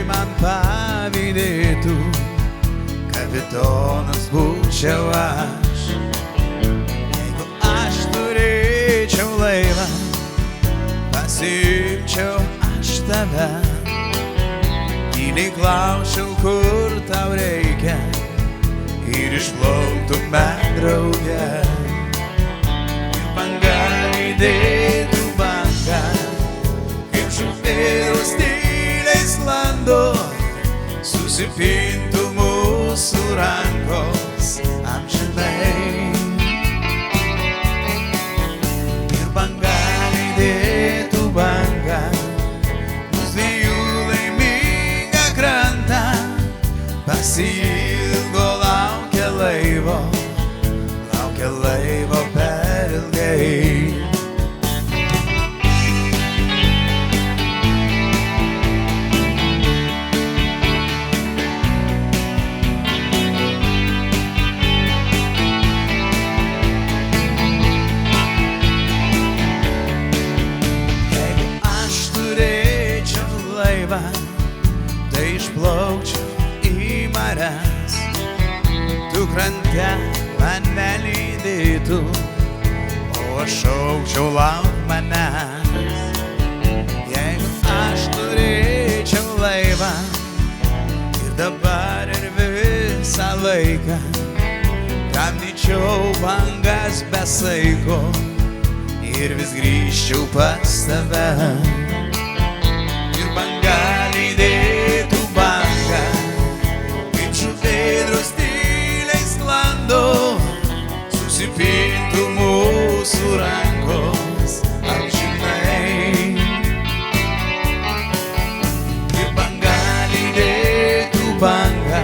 man pavydėtų, kapitonas būčiau aš. Jeigu aš turėčiau laivą, pasiimčiau aš tave, tyliai klausčiau, kur tau reikia, ir išplauktume drauge. Ir banga lydėtų bangą, kaip žuvėdros tyliai sklando, susipintų mūsų rankos amžinai. Ir banga lydėtų bangą, mūsų dviejų laimingą krantą, pasiilgo laukia laivo per ilgai. Tai išplaukčiau į marias, tu krante mane lydėtų, o aš šaukčiau lauk manęs. Jeigu aš turėčiau laivą, ir dabar ir visą laiką, tramdyčiau bangas be saiko, ir vis grįžčiau pas tave. Banga lydėtų bangą, kaip žuvėdros tyliai sklando, susipintų mūsų rankos amžinai. Ir banga lydėtų bangą,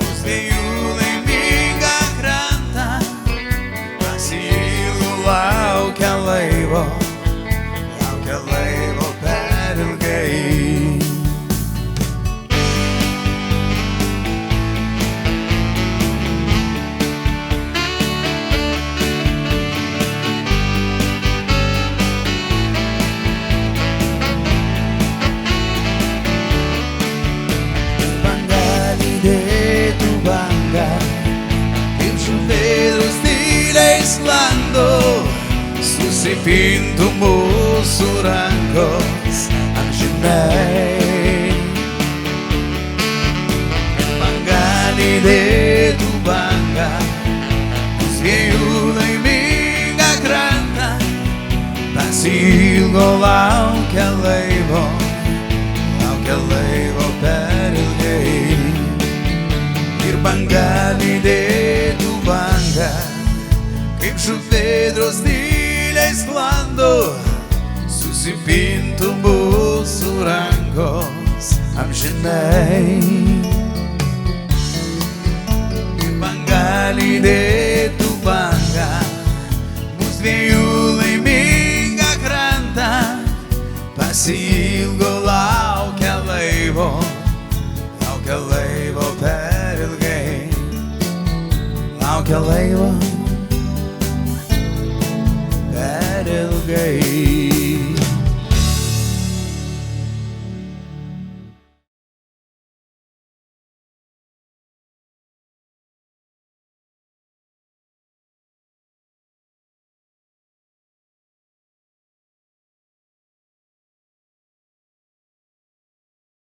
mūsų dviejų laimingą krantą, pasiilgo laukia laivo per ilgai. Banga lydėtų bangą, kaip žuvėdros tyliai sklando, susipintų mūsų rankos amžinai. Banga lydėtų bangą, mūsų dviejų laimingą krantą, pasiilgo laukia laivo per ilgai. Ir banga lydėtų bangą, kaip žuvėdros tyliai sklando, susipintų mūsų rankos amžinai. Ir banga lydėtų bangą, mūsų dviejų laimingą krantą, pasiilgo laukia laivo per ilgai. Laukia laivo per ilgai.